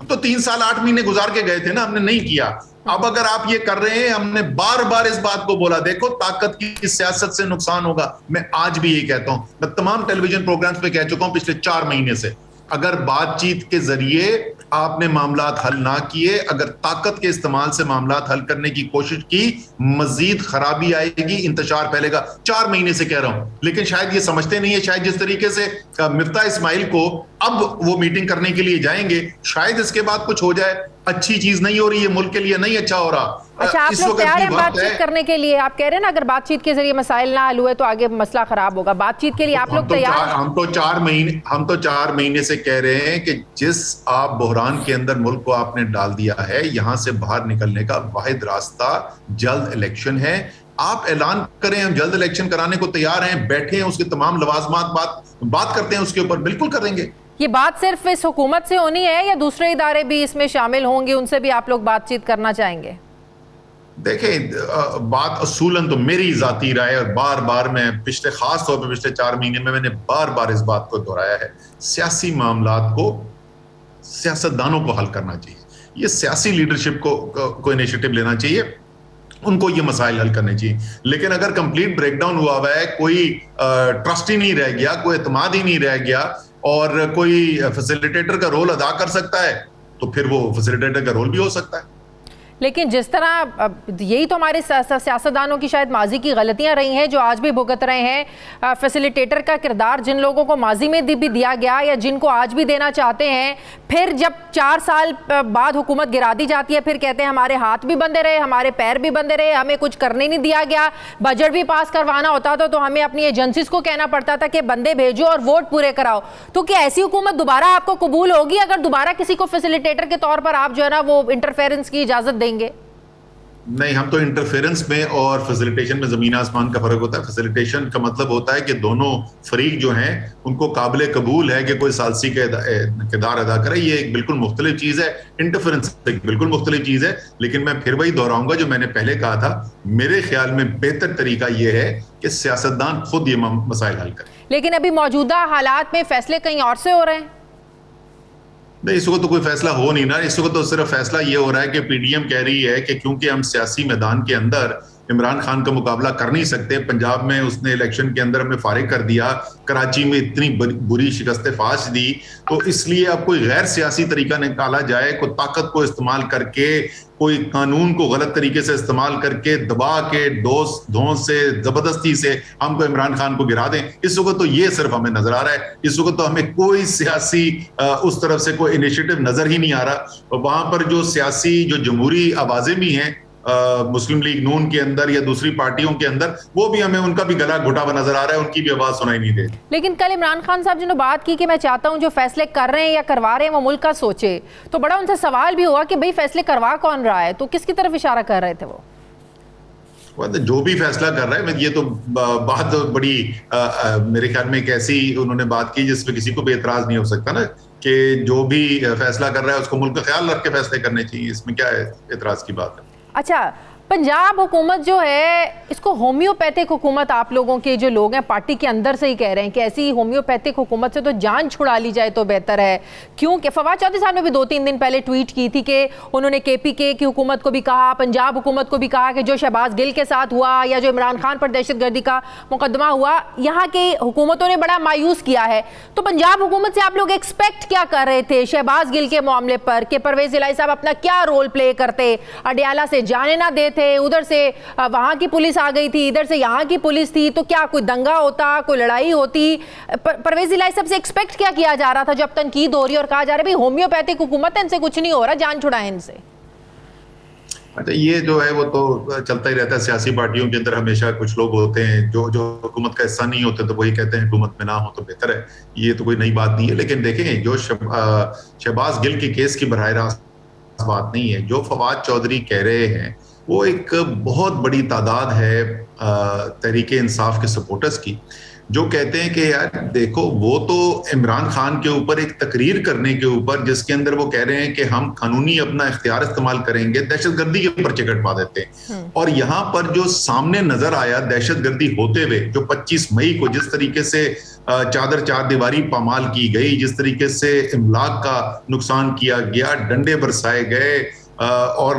तो 3 साल 8 महीने गुजार के गए थे ना, हमने नहीं किया। अब अगर आप ये कर रहे हैं, हमने बार बार इस बात को बोला, देखो ताकत की सियासत से नुकसान होगा। मैं आज भी यही कहता हूं, मैं तमाम टेलीविजन प्रोग्राम्स पे कह चुका हूं पिछले 4 महीने से, अगर बातचीत के जरिए आपने मामलात हल ना किए, अगर ताकत के इस्तेमाल से मामलात हल करने की कोशिश की, मजीद खराबी आएगी, इंतशार फैलेगा। 4 महीने से कह रहा हूं, लेकिन शायद ये समझते नहीं है। शायद जिस तरीके से मिफ्ता इस्माइल को अब वो मीटिंग करने के लिए जाएंगे, शायद इसके बाद कुछ हो जाए। अच्छी चीज नहीं हो रही है, मुल्क के लिए नहीं अच्छा हो रहा। अच्छा, आप लोग तैयार हैं बातचीत करने के लिए? आप कह रहे हैं ना, अगर बातचीत के जरिए मसाइल ना हल हुए तो आगे मसला खराब होगा। बातचीत के लिए आप लोग तैयार? हम तो 4 महीने से कह रहे हैं कि जिस आप बहरान के अंदर मुल्क को आपने डाल दिया है, यहां से बाहर निकलने का वाहिद रास्ता जल्द इलेक्शन है। आप ऐलान करें, हम जल्द इलेक्शन कराने को तैयार हैं, बैठे हैं, उसके तमाम लवाजमात बात करते हैं, उसके ऊपर बिल्कुल करेंगे। ये बात सिर्फ इस हुकूमत से होनी है या दूसरे इदारे भी इसमें शामिल होंगे, उनसे भी आप लोग बातचीत करना चाहेंगे? देखें, बात असूलन तो मेरी जाती राय, और बार बार मैं खास तौर पर पिछले 4 महीने में मैंने बार बार इस बात को दोहराया है, सियासी मामलात को सियासतदानों को हल करना चाहिए। ये सियासी लीडरशिप को इनिशिएटिव लेना चाहिए, उनको ये मसाइल हल करने चाहिए। लेकिन अगर कंप्लीट ब्रेकडाउन हुआ है, कोई ट्रस्ट ही नहीं रह गया, कोई एतमाद ही नहीं रह गया, और कोई फैसिलिटेटर का रोल अदा कर सकता है, तो फिर वो फैसिलिटेटर का रोल भी हो सकता है। लेकिन जिस तरह, यही तो हमारे सियासतदानों की शायद माजी की गलतियां रही हैं जो आज भी भुगत रहे हैं। फैसिलिटेटर का किरदार जिन लोगों को माजी में भी दिया गया या जिनको आज भी देना चाहते हैं, फिर जब 4 साल बाद हुकूमत गिरा दी जाती है, फिर कहते हैं हमारे हाथ भी बंधे रहे, हमारे पैर भी बंधे रहे, हमें कुछ करने नहीं दिया गया। बजट भी पास करवाना होता था तो हमें अपनी एजेंसीज को कहना पड़ता था कि बंदे भेजो और वोट पूरे कराओ। तो क्या ऐसी हुकूमत दोबारा आपको कबूल होगी अगर दोबारा किसी को फैसिलिटेटर के तौर पर आप जो है ना वो इंटरफेरेंस की इजाजत देंगे? नहीं, हम तो इंटरफेरेंस में और फैसिलिटेशन में जमीन आसमान का फर्क होता है। फैसिलिटेशन का मतलब होता है कि दोनों फरीक जो हैं उनको काबिल कबूल है कि कोई सालसी का किरदार अदा करे। ये एक बिल्कुल मुख्तलिफ चीज है, इंटरफेरेंस एक बिल्कुल मुख्तलिफ चीज है। लेकिन मैं फिर वही दोहराऊंगा जो मैंने पहले कहा था, मेरे ख्याल में बेहतर तरीका यह है कि सियासतदान खुद ये मसाइल हल करें। लेकिन अभी मौजूदा हालात में फैसले कहीं और से हो रहे हैं। नहीं, इस वक्त तो कोई फैसला हो नहीं ना। इस वक्त तो सिर्फ फैसला ये हो रहा है कि पीडीएम कह रही है कि क्योंकि हम सियासी मैदान के अंदर इमरान खान का मुकाबला कर नहीं सकते, पंजाब में उसने इलेक्शन के अंदर हमें फारिग कर दिया, कराची में इतनी बुरी शिकस्त फाश दी, तो इसलिए अब कोई गैर सियासी तरीका निकाला जाए, कोई ताकत को इस्तेमाल करके, कोई कानून को गलत तरीके से इस्तेमाल करके, दबा के, धौंस से, जबरदस्ती से हमको इमरान खान को गिरा दें। इस वक्त तो ये सिर्फ हमें नजर आ रहा है। इस वक्त तो हमें कोई सियासी उस तरफ से कोई इनिशिएटिव नजर ही नहीं आ रहा। और वहां पर जो सियासी जो जमहूरी आवाजें भी हैं मुस्लिम लीग नून के अंदर या दूसरी पार्टियों के अंदर, वो भी हमें उनका भी गला घुटा हुआ नजर आ रहा है, उनकी भी आवाज सुनाई नहीं दे। लेकिन कल इमरान खान साहब जिन्होंने बात की कि मैं चाहता हूं जो फैसले कर रहे हैं या करवा रहे हैं वो मुल्क का सोचे, तो बड़ा उनसे सवाल भी हुआ कि भाई फैसले करवा कौन रहा है, तो किसकी तरफ इशारा कर रहे थे वो? जो भी फैसला कर रहा है, ये तो बात बड़ी मेरे ख्याल में एक ऐसी उन्होंने बात की जिसपे किसी को भी एतराज नहीं हो सकता ना, कि जो भी फैसला कर रहा है उसको मुल्क का ख्याल रख के फैसले करने चाहिए। इसमें क्या एतराज की बात है? अच्छा, पंजाब हुकूमत जो है इसको होम्योपैथिक हुकूमत आप लोगों के जो लोग हैं पार्टी के अंदर से ही कह रहे हैं कि ऐसी होम्योपैथिक हुकूमत से तो जान छुड़ा ली जाए तो बेहतर है। क्योंकि फवाद चौधरी साहब ने भी 2-3 दिन पहले ट्वीट की थी कि उन्होंने KPK की हुकूमत को भी कहा, पंजाब हुकूमत को भी कहा कि जो शहबाज गिल के साथ हुआ या जो इमरान खान पर दहशतगर्दी का मुकदमा हुआ, यहाँ की हुकूमतों ने बड़ा मायूस किया है। तो पंजाब हुकूमत से आप लोग एक्सपेक्ट क्या कर रहे थे शहबाज गिल के मामले पर, कि परवेज इलाही साहब अपना क्या रोल प्ले करते, अडयाला से जाने ना देते, उधर से वहां की पुलिस आ गई थी, इधर से यहाँ की पुलिस थी, तो क्या कोई दंगा होता, कोई लड़ाई होती? परवेज इलाही साहब से एक्सपेक्ट क्या किया जा रहा था जब तनकीद हो रही और कहा जा रहा है भाई होम्योपैथिक हुकूमत है, इनसे कुछ नहीं हो रहा, जान छुड़ाएं इनसे? अच्छा, ये जो है वो तो चलता ही रहता है। सियासी पार्टियों के अंदर हमेशा कुछ लोग होते हैं जो हुकूमत का हिस्सा नहीं होते, तो वही कहते हैं हुकूमत में ना हो तो बेहतर है। ये तो कोई नई बात नहीं है। लेकिन देखें, जो शहबाज गिल के केस की बराह रास्त बात नहीं है। जो फवाद चौधरी कह रहे हैं वो एक बहुत बड़ी तादाद है तहरीक इंसाफ के सपोर्टर्स की, जो कहते हैं कि यार देखो, वो तो इमरान खान के ऊपर एक तकरीर करने के ऊपर जिसके अंदर वो कह रहे हैं कि हम कानूनी अपना इख्तियार इस्तेमाल करेंगे, दहशतगर्दी के पर्चे कटवा देते हैं। और यहाँ पर जो सामने नजर आया दहशतगर्दी होते हुए, जो 25 मई को जिस तरीके से चार दीवारी पामाल की गई, जिस तरीके से इमलाक का नुकसान किया गया, डंडे बरसाए गए और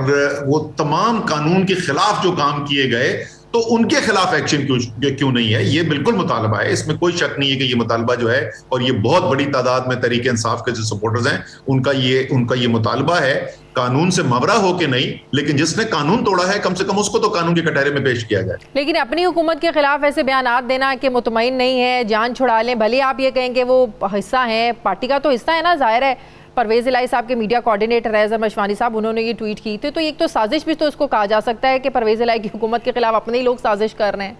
वो तमाम कानून के खिलाफ जो काम किए गए, तो उनके खिलाफ एक्शन क्यों नहीं है? ये बिल्कुल मुतालबा है, इसमें कोई शक नहीं है कि ये मुतालबा जो है, और ये बहुत बड़ी तादाद में तहरीक इंसाफ के जो सपोर्टर्स हैं उनका ये मुतालबा है, कानून से मवरा हो के नहीं, लेकिन जिसने कानून तोड़ा है कम से कम उसको तो कानून के कटहरे में पेश किया जाए। लेकिन अपनी हुकूमत के खिलाफ ऐसे बयानात देना कि मुतमईन नहीं है, जान छुड़ा लें, भले आप ये कहें कि वो हिस्सा है, पार्टी का तो हिस्सा है ना, जाहिर है। परवेज़ इलाही साहब के मीडिया कोऑर्डिनेटर है अजहर मशवानी साहब, उन्होंने ये ट्वीट की थी, तो एक तो साजिश भी तो उसको कहा जा सकता है कि परवेज़ इलाही की हुकूमत के खिलाफ अपने ही लोग साजिश कर रहे हैं।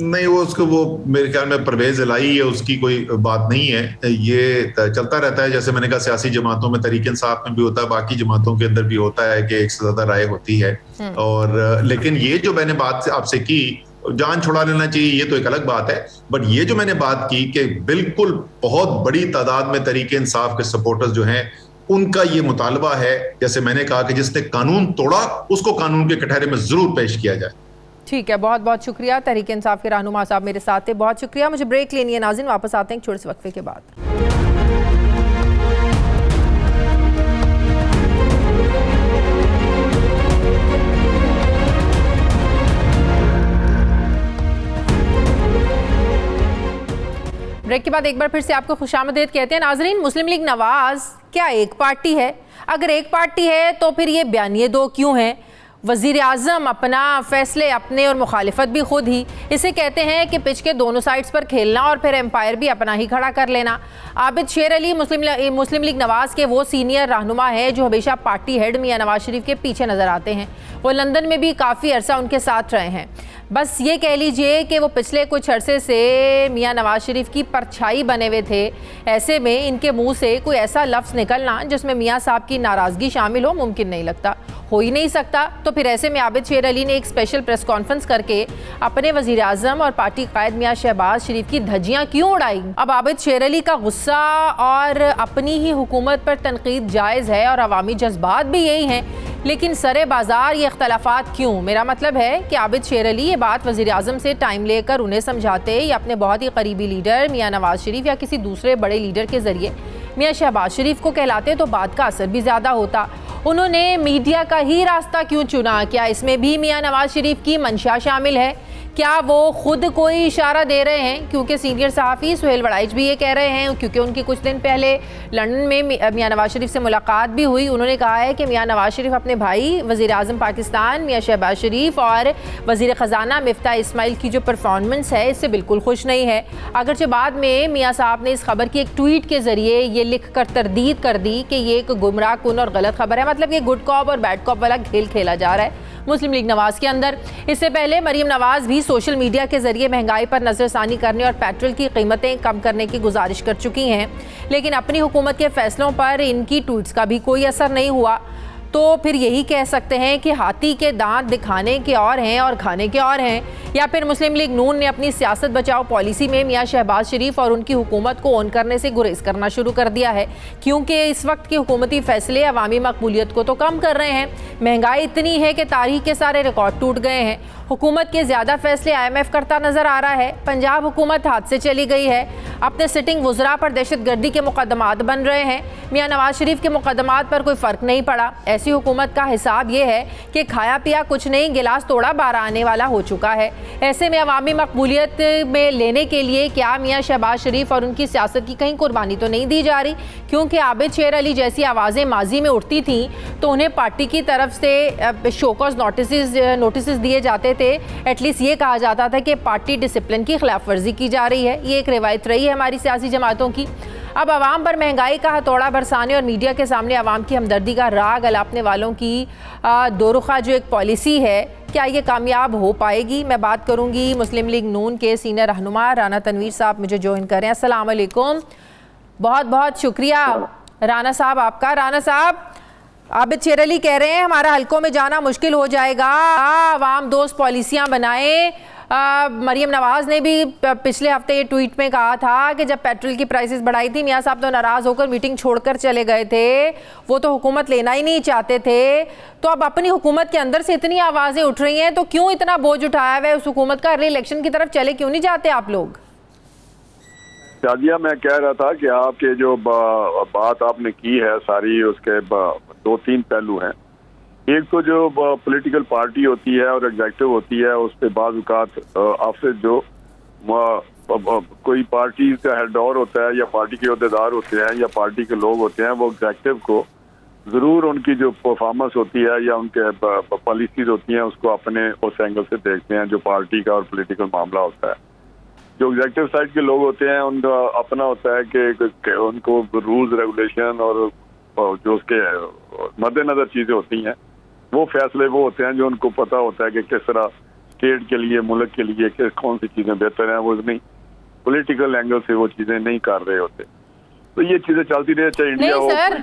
नहीं, वो मेरे ख्याल में परवेज इलाही है, उसकी कोई बात नहीं है। ये चलता रहता है, जैसे मैंने कहा सियासी जमातों में, तहरीक इंसाफ में भी होता है, बाकी जमातों के अंदर भी होता है कि एक से ज्यादा राय होती है। और लेकिन ये जो मैंने बात आपसे की, जान छुड़ा लेना चाहिए, ये तो एक अलग बात है। बट ये जो मैंने बात की कि बिल्कुल बहुत बड़ी तादाद में तहरीक इंसाफ के सपोर्टर्स जो हैं, उनका ये मुतालबा है, जैसे मैंने कहा कि जिसने कानून तोड़ा उसको कानून के कटहरे में जरूर पेश किया जाए। ठीक है, बहुत बहुत शुक्रिया। तहरीक इंसाफ के रहनुमा साहब मेरे साथ थे, बहुत शुक्रिया। मुझे ब्रेक लेनी है नाज़रीन, वापस आते हैं एक छोटे से वक्फे के बाद। ब्रेक के बाद एक बार फिर से आपको खुशामदीद कहते हैं नाजरीन। मुस्लिम लीग नवाज क्या एक पार्टी है? अगर एक पार्टी है तो फिर ये बयानिए दो क्यों हैं? वज़ीर आज़म अपना फैसले अपने और मुखालिफत भी खुद ही, इसे कहते हैं कि पिच के दोनों साइड्स पर खेलना और फिर एम्पायर भी अपना ही खड़ा कर लेना। आबिद शेर अली मुस्लिम लीग नवाज़ के वो सीनियर रहनुमा है जो हमेशा पार्टी हेड मियां नवाज शरीफ के पीछे नज़र आते हैं। वो लंदन में भी काफ़ी अरसा उनके साथ रहे हैं। बस ये कह लीजिए कि वो पिछले कुछ अरसे से मियां नवाज शरीफ की परछाई बने हुए थे। ऐसे में इनके मुंह से कोई ऐसा लफ्ज़ निकलना जिसमें मियां साहब की नाराज़गी शामिल हो, मुमकिन नहीं लगता, हो ही नहीं सकता। तो फिर ऐसे में आबिद शेर अली ने एक स्पेशल प्रेस कॉन्फ्रेंस करके अपने वज़ीर आज़म और पार्टी कायद मियां शहबाज शरीफ की धज्जियाँ क्यों उड़ाई? अब आबिद शेर अली का गुस्सा और अपनी ही हुकूमत पर तनकीद जायज़ है और अवामी जज्बात भी यही हैं, लेकिन सरे बाज़ार ये इख्तलाफात क्यों? मेरा मतलब है कि आबिद शेर अली ये बात वज़ीर आज़म से टाइम लेकर उन्हें समझाते या अपने बहुत ही करीबी लीडर मियां नवाज शरीफ या किसी दूसरे बड़े लीडर के ज़रिए मियां शहबाज शरीफ को कहलाते तो बात का असर भी ज़्यादा होता। उन्होंने मीडिया का ही रास्ता क्यों चुना? क्या इसमें भी मियां नवाज शरीफ की मंशा शामिल है? क्या वो खुद कोई इशारा दे रहे हैं? क्योंकि सीनियर सहाफ़ी सुहेल वड़ाइच भी ये कह रहे हैं, क्योंकि उनकी कुछ दिन पहले लंदन में मियां नवाज शरीफ से मुलाकात भी हुई। उन्होंने कहा है कि मियां नवाज शरीफ अपने भाई वज़ीर आज़म पाकिस्तान मियां शहबाज शरीफ और वज़ीर ख़जाना मिफ्ता इस्माइल की जो परफॉर्मेंस है इससे बिल्कुल खुश नहीं है। अगरचे बाद में मियां साहब ने इस खबर की एक ट्वीट के ज़रिए ये लिख कर तरदीद कर दी कि ये एक गुमराह कुन और गलत खबर है। मतलब ये गुड कॉप और बैड कॉप वाला खेल खेला जा रहा है मुस्लिम लीग नवाज के अंदर। इससे पहले मरीम नवाज भी सोशल मीडिया के जरिए महंगाई पर नजरसानी करने और पेट्रोल की कीमतें कम करने की गुजारिश कर चुकी हैं, लेकिन अपनी हुकूमत के फैसलों पर इनकी ट्वीट्स का भी कोई असर नहीं हुआ। तो फिर यही कह सकते हैं कि हाथी के दांत दिखाने के और हैं और खाने के और हैं, या फिर मुस्लिम लीग नून ने अपनी सियासत बचाओ पॉलिसी में मियां शहबाज शरीफ और उनकी हुकूमत को ऑन करने से गुरेज करना शुरू कर दिया है, क्योंकि इस वक्त के हुकूमती फैसले अवामी मकबूलियत को तो कम कर रहे हैं। महंगाई इतनी है कि तारीख के सारे रिकॉर्ड टूट गए हैं। हुकूमत के ज़्यादा फैसले IMF करता नज़र आ रहा है। पंजाब हुकूमत हाथ से चली गई है। अपने सिटिंग वज़रा पर दहशतगर्दी के मुकदमात बन रहे हैं। मियां नवाज शरीफ के मुकदमात पर कोई फ़र्क नहीं पड़ा। ऐसी हुकूमत का हिसाब ये है कि खाया पिया कुछ नहीं, गिलास तोड़ा बारह आने वाला हो चुका है। ऐसे में अवामी मकबूलियत में लेने के लिए क्या मियां शहबाज शरीफ और उनकी सियासत की कहीं कुर्बानी तो नहीं दी जा रही? क्योंकि आबिद शेर अली जैसी आवाज़ें माजी में उठती थीं तो उन्हें पार्टी की तरफ से शोकॉज नोटिस दिए जाते थे। एटलीस्ट ये कहा जाता था कि पार्टी डिसिप्लिन की खिलाफ वर्जी की जा रही है। ये एक रिवायत रही है हमारी सियासी जमातों की। अब आवाम पर महंगाई का हथौड़ा बरसाने और मीडिया के सामने आवाम की हमदर्दी का राग अलापने वालों की दोरुखा जो एक पॉलिसी है, क्या ये कामयाब हो पाएगी? मैं बात करूंगी मुस्लिम लीग नून के सीनियर रहनुमा राना तनवीर साहब मुझे ज्वाइन कर रहे हैं। अस्सलाम वालेकुम, बहुत बहुत शुक्रिया राना साहब आपका। राना साहब, आबिद शेर अली कह रहे हैं हमारा हलकों में जाना मुश्किल हो जाएगा, आवाम दोस्त पॉलिसियाँ बनाएं। मरीम नवाज ने भी पिछले हफ्ते ये ट्वीट में कहा था कि जब पेट्रोल की प्राइसेस बढ़ाई थी मियां साहब तो नाराज़ होकर मीटिंग छोड़कर चले गए थे, वो तो हुकूमत लेना ही नहीं चाहते थे। तो अब अपनी हुकूमत के अंदर से इतनी आवाज़ें उठ रही हैं तो क्यों इतना बोझ उठाया हुआ है उस हुकूमत का? री-इलेक्शन की तरफ चले क्यों नहीं जाते आप लोग? शादिया, मैं कह रहा था कि आपके जो बात आपने की है सारी, उसके दो तीन पहलू हैं। एक तो जो पॉलिटिकल पार्टी होती है और एग्जीक्यूटिव होती है, उस पर बाज़ औक़ात आपसे जो कोई पार्टी का हेडर होता है या पार्टी के अहदेदार होते हैं या पार्टी के लोग होते हैं, वो एग्जीक्यूटिव को ज़रूर उनकी जो परफॉर्मेंस होती है या उनके पॉलिसीज होती हैं उसको अपने उस एंगल से देखते हैं जो पार्टी का और पॉलिटिकल मामला होता है। जो एग्जीक्यूटिव साइड के लोग होते हैं उनका अपना होता है कि उनको रूल्स रेगुलेशन और जो उसके मद्देनजर चीज़ें होती हैं वो फैसले वो होते हैं जो उनको पता होता है कि किस तरह स्टेट के लिए, मुल्क के लिए कौन सी चीज़ें बेहतर हैं। वो नहीं पॉलिटिकल एंगल से वो चीज़ें नहीं कर रहे होते। तो ये चीजें चलती रहे, चाहे इंडिया नहीं सर,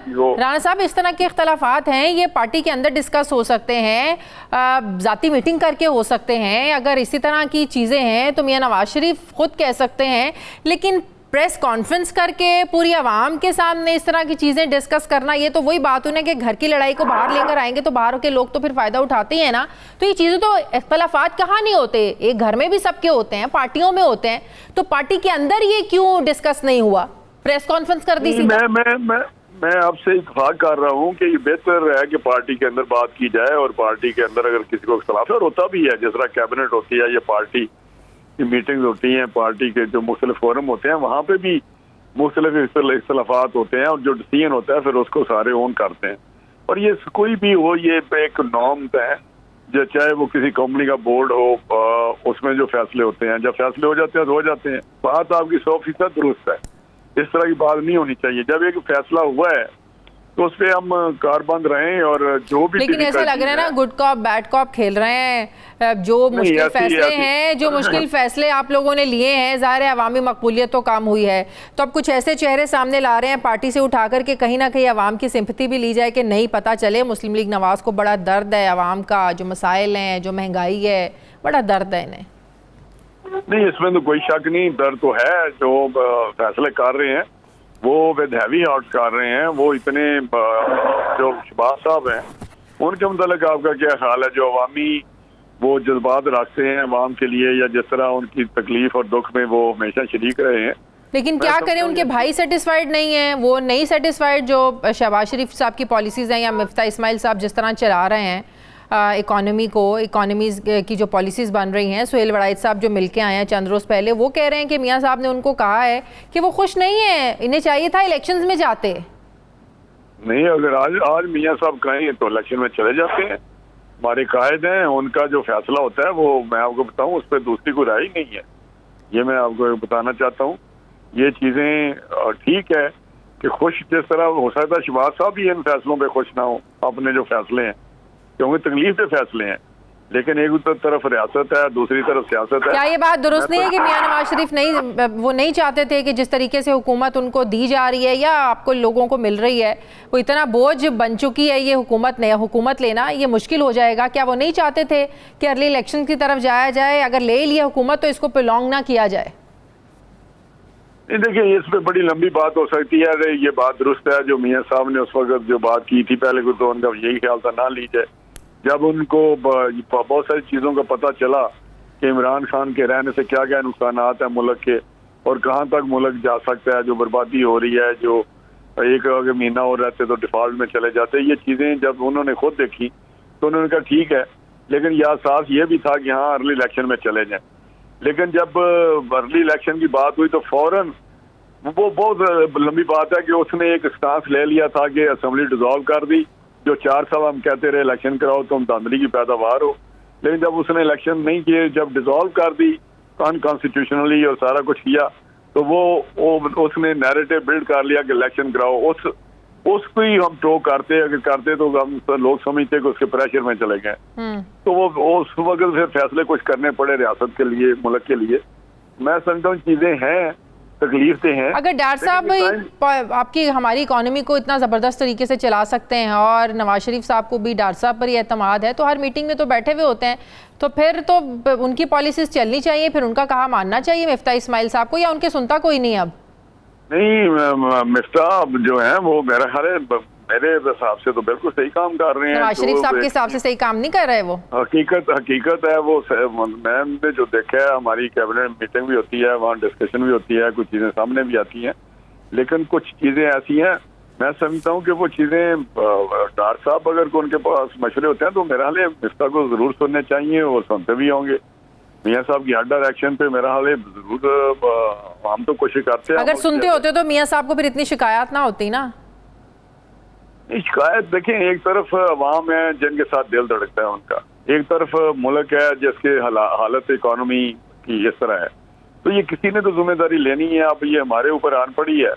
राणा साहब इस तरह के इख्तलाफात हैं, ये पार्टी के अंदर डिस्कस हो सकते हैं, जाती मीटिंग करके हो सकते हैं। अगर इसी तरह की चीज़ें हैं तो मियां नवाज शरीफ खुद कह सकते हैं, लेकिन प्रेस कॉन्फ्रेंस करके पूरी आवाम के सामने इस तरह की चीज़ें डिस्कस करना, ये तो वही बात है कि घर की लड़ाई को बाहर लेकर आएंगे तो बाहर के लोग तो फिर फ़ायदा उठाते ही हैं ना। तो ये चीज़ें तो इख्तलाफात कहाँ नहीं होते, एक घर में भी सबके होते हैं, पार्टियों में होते हैं, तो पार्टी के अंदर ये क्यों डिस्कस नहीं हुआ, प्रेस कॉन्फ्रेंस कर दी? मैं आपसे इत्तेफाक कर रहा हूँ कि ये बेहतर है कि पार्टी के अंदर बात की जाए और पार्टी के अंदर अगर किसी को इख्तलाफ है, होता भी है, जिस तरह कैबिनेट होती है या पार्टी की मीटिंग्स होती हैं, पार्टी के जो मुख्तलिफ फोरम होते हैं वहाँ पे भी मुख्तलिफ इख्तलाफात होते हैं और जो डिसीजन होता है फिर उसको सारे ओन करते हैं। और ये कोई भी हो, ये एक नॉर्म है, जो चाहे वो किसी कंपनी का बोर्ड हो, उसमें जो फैसले होते हैं, जब फैसले हो जाते हैं तो हो जाते हैं। बात आपकी 100% दुरुस्त है, इस तरह की बात नहीं होनी चाहिए। जब एक फैसला हुआ है तो उस पर हम कारबंद रहें और जो भी, लेकिन ऐसा लग रहा है ना गुड कॉप बैड कॉप खेल रहे हैं। जो मुश्किल फैसले हैं, जो मुश्किल फैसले आप लोगों ने लिए हैं, ज़ाहिर है अवामी मकबूलियत तो कम हुई है, तो अब कुछ ऐसे चेहरे सामने ला रहे हैं पार्टी से उठा कर के कहीं ना कहीं अवाम की सिंपैथी भी ली जाए कि नहीं, पता चले मुस्लिम लीग नवाज को बड़ा दर्द है अवाम का, जो मसाइल हैं, जो महंगाई है, बड़ा दर्द है इन्हें। नहीं, इसमें तो कोई शक नहीं, दर्द तो है। जो फैसले कर रहे हैं वो विद हैवी हार्ट कर रहे हैं। वो इतने जो शहबाज साहब हैं उनके मुतालिक आपका क्या ख्याल है? जो अवामी वो जज्बात रखते हैं अवाम के लिए, या जिस तरह उनकी तकलीफ और दुख में वो हमेशा शरीक रहे हैं, लेकिन क्या करें, उनके भाई सेटिस्फाइड नहीं है, वो नहीं सेटिस्फाइड जो शहबाज शरीफ साहब की पॉलिसीज़ हैं या मिफ्ता इस्माइल साहब जिस तरह चला रहे हैं इकॉनमी को, इकॉनमीज़ की जो पॉलिसीज़ बन रही हैं। सुहेल वड़ाइद साहब जो मिलके आए हैं चंद रोज़ पहले, वो कह रहे हैं कि मियां साहब ने उनको कहा है कि वो खुश नहीं है, इन्हें चाहिए था इलेक्शंस में जाते। नहीं, अगर आज मियां साहब कहें तो इलेक्शन में चले जाते हैं। हमारे कायद हैं, उनका जो फैसला होता है वो मैं आपको बताऊं, उस पर दूसरी कोई राय नहीं है। ये मैं आपको बताना चाहता हूँ। ये चीज़ें ठीक है कि खुश जिस तरह हो सकता है शहबाज साहब भी इन फैसलों पर खुश ना हो अपने जो फैसले हैं, क्योंकि तकलीफ के फैसले हैं, लेकिन एक तरफ रियासत है, दूसरी तरफ सियासत है। क्या ये बात दुरुस्त नहीं है कि मियां नवाज शरीफ नहीं चाहते थे कि जिस तरीके से हुकूमत उनको दी जा रही है या आपको लोगों को मिल रही है, वो इतना बोझ बन चुकी है ये हुकूमत लेना, ये मुश्किल हो जाएगा? क्या वो नहीं चाहते थे कि अर्ली इलेक्शन की तरफ जाया जाए, अगर ले लिया हुकूमत तो इसको प्रोलॉन्ग ना किया जाए? देखिए, इस पे बड़ी लंबी बात हो सकती है। ये बात दुरुस्त है जो मियां साहब ने उस वक्त जो बात की थी, पहले को तो उनका यही ख्याल था ना ली जाए। जब उनको बहुत सारी चीज़ों का पता चला कि इमरान खान के रहने से क्या क्या नुकसान है मुल्क के और कहाँ तक मुल्क जा सकता है, जो बर्बादी हो रही है, जो एक अगर महीना और रहते तो डिफॉल्ट में चले जाते, ये चीज़ें जब उन्होंने खुद देखी तो उन्होंने कहा ठीक है, लेकिन यह साफ ये भी था कि हाँ अर्ली इलेक्शन में चले जाएं। लेकिन जब अर्ली इलेक्शन की बात हुई तो फौरन वो बहुत लंबी बात है कि उसने एक स्टांस ले लिया था कि असेंबली डिसॉल्व कर दी। जो 4 साल हम कहते रहे इलेक्शन कराओ तो हम धांधली की पैदावार हो, लेकिन जब उसने इलेक्शन नहीं किए, जब डिसॉल्व कर दी अनकॉन्स्टिट्यूशनली और सारा कुछ किया, तो वो उसने नैरेटिव बिल्ड कर लिया कि इलेक्शन कराओ। उसको ही हम टो करते तो हम लोग समझते कि उसके प्रेशर में चले गए, तो वो उस वक्त फिर फैसले कुछ करने पड़े रियासत के लिए, मुल्क के लिए। मैं समझता हूँ चीजें हैं, तकलीफें हैं। अगर डॉक्टर साहब आपकी हमारी इकोनॉमी को इतना ज़बरदस्त तरीके से चला सकते हैं और नवाज शरीफ साहब को भी डॉक्टर साहब पर ही एतमाद है, तो हर मीटिंग में तो बैठे हुए होते हैं, तो फिर तो उनकी पॉलिसीज चलनी चाहिए, फिर उनका कहा मानना चाहिए मिफ्ता इस्माइल साहब को, या उनके सुनता कोई नहीं? अब नहीं, मिफ्ता जो है वो मेरे हिसाब से तो बिल्कुल सही काम कर रहे हैं। नवाज शरीफ साहब के हिसाब से सही काम नहीं कर रहे वो। हकीकत है वो। मैंने जो देखा है, हमारी कैबिनेट मीटिंग भी होती है, वहाँ डिस्कशन भी होती है, कुछ चीज़ें सामने भी आती हैं, लेकिन कुछ चीज़ें ऐसी हैं मैं समझता हूँ कि वो चीज़ें डार साहब अगर उनके पास मशवरे होते हैं तो मेरा हाल है मिफ्ता को ज़रूर सुनने चाहिए, वो सुनते भी होंगे। मियाँ साहब की हर डायरेक्शन पे मेरा हाल है ज़रूर हम तो कोशिश करते हैं। अगर सुनते होते तो मियाँ साहब को फिर इतनी शिकायत ना होती ना। शिकायत देखें, एक तरफ अवाम है जिनके साथ दिल धड़कता है उनका, एक तरफ मुल्क है जिसके हालत इकोनॉमी की इस तरह है, तो ये किसी ने तो जिम्मेदारी लेनी है। अब ये हमारे ऊपर आन पड़ी है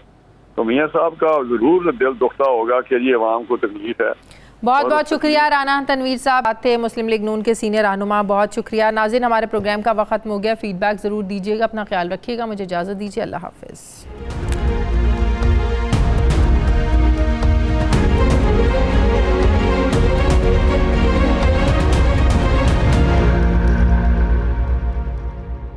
तो मियाँ साहब का जरूर दिल दुखता होगा कि ये अवाम को तकलीफ है। बहुत बहुत शुक्रिया राना तनवीर साहब, आप थे मुस्लिम लीग नून के सीनियर रहनुमा, बहुत शुक्रिया। नाज़रीन, हमारे प्रोग्राम का वक्त खत्म हो गया, फीडबैक ज़रूर दीजिएगा, अपना ख्याल रखिएगा, मुझे इजाज़त दीजिए, अल्लाह हाफ़िज़।